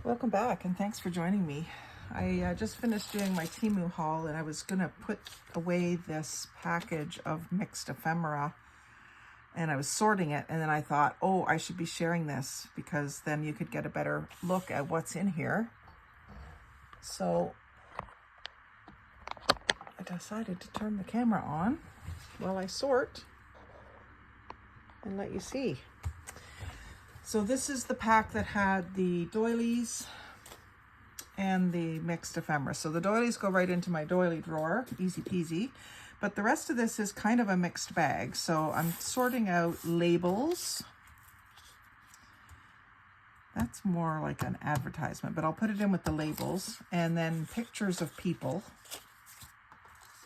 Welcome back and thanks for joining me. I just finished doing my Temu haul and I was going to put away this package of mixed ephemera and I was sorting it, and then I thought, oh, I should be sharing this because then you could get a better look at what's in here. So I decided to turn the camera on while I sort and let you see. So this is the pack that had the doilies and the mixed ephemera. So the doilies go right into my doily drawer, easy peasy. But the rest of this is kind of a mixed bag. So I'm sorting out labels. That's more like an advertisement, but I'll put it in with the labels. And then pictures of people.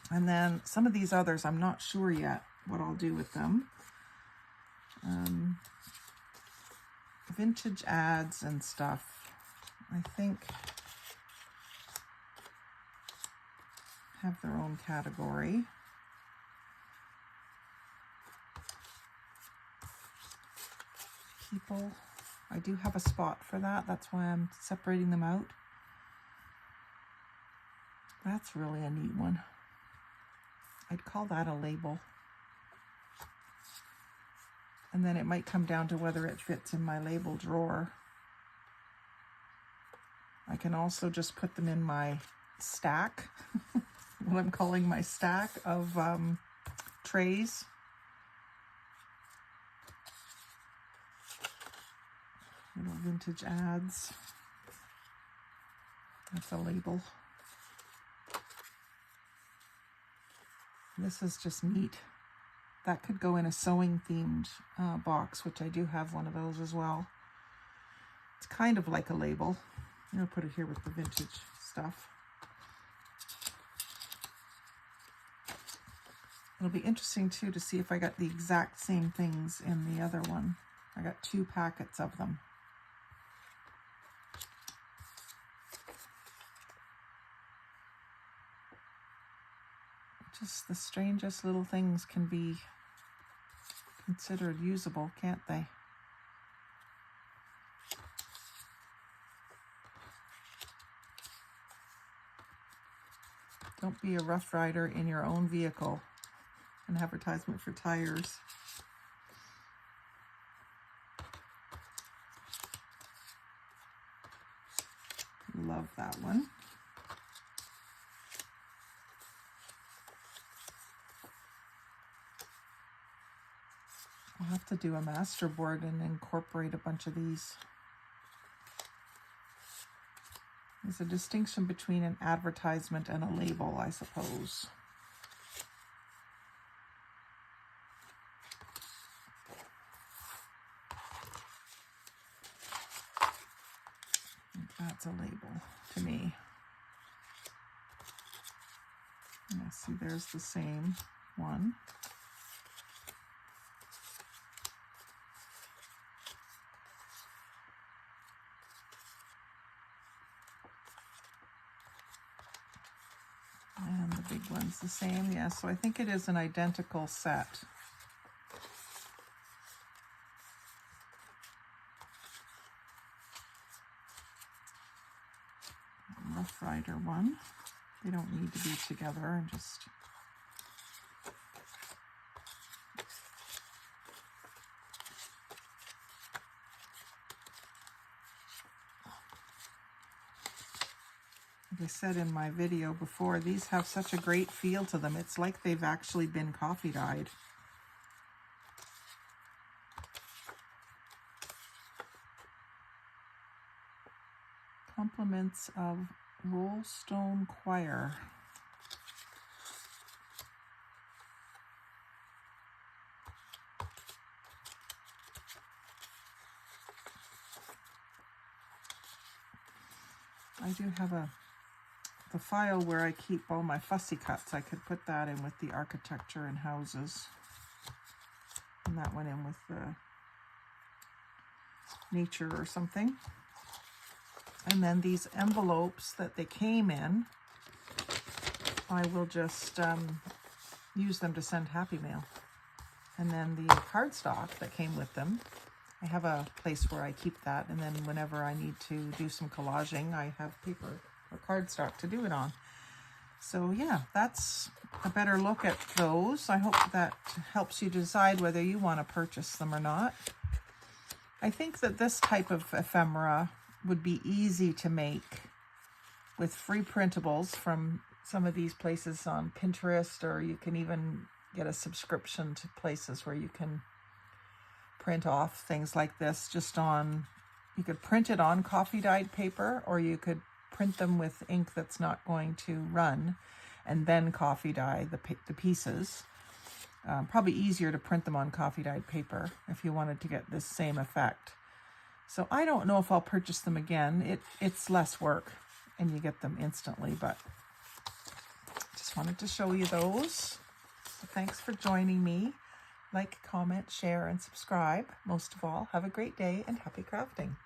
And then some of these others, I'm not sure yet what I'll do with them. Vintage ads and stuff, I think, have their own category. People, I do have a spot for that. That's why I'm separating them out. That's really a neat one. I'd call that a label. And then it might come down to whether it fits in my label drawer. I can also just put them in my stack, what I'm calling my stack of trays. Little vintage ads. That's a label. This is just neat. That could go in a sewing themed box, which I do have one of those as well. It's kind of like a label. I'm going to put it here with the vintage stuff. It'll be interesting too to see if I got the exact same things in the other one. I got 2 packets of them. Just the strangest little things can be considered usable, can't they? Don't be a rough rider in your own vehicle. An advertisement for tires. Love that one. I'll have to do a master board and incorporate a bunch of these. There's a distinction between an advertisement and a label, I suppose. That's a label to me. Yeah, see, there's the same one. And the big one's the same, yeah, so I think it is an identical set. Rough Rider one. They don't need to be together, I'm just... Like I said in my video before, these have such a great feel to them. It's like they've actually been coffee dyed. Compliments of Rollstone Choir. I do have the file where I keep all my fussy cuts. I could put that in with the architecture and houses. And that went in with the nature or something. And then these envelopes that they came in, I will just use them to send Happy Mail. And then the cardstock that came with them, I have a place where I keep that, and then whenever I need to do some collaging, I have paper or cardstock to do it on. So yeah, that's a better look at those. I hope that helps you decide whether you want to purchase them or not. I think that this type of ephemera would be easy to make with free printables from some of these places on Pinterest, or you can even get a subscription to places where you can print off things like this just on, you could print it on coffee dyed paper, or you could print them with ink that's not going to run and then coffee dye the pieces. Probably easier to print them on coffee dyed paper if you wanted to get this same effect. So I don't know if I'll purchase them again. It's less work and you get them instantly, but just wanted to show you those. So thanks for joining me. Like, comment, share, and subscribe. Most of all, have a great day and happy crafting.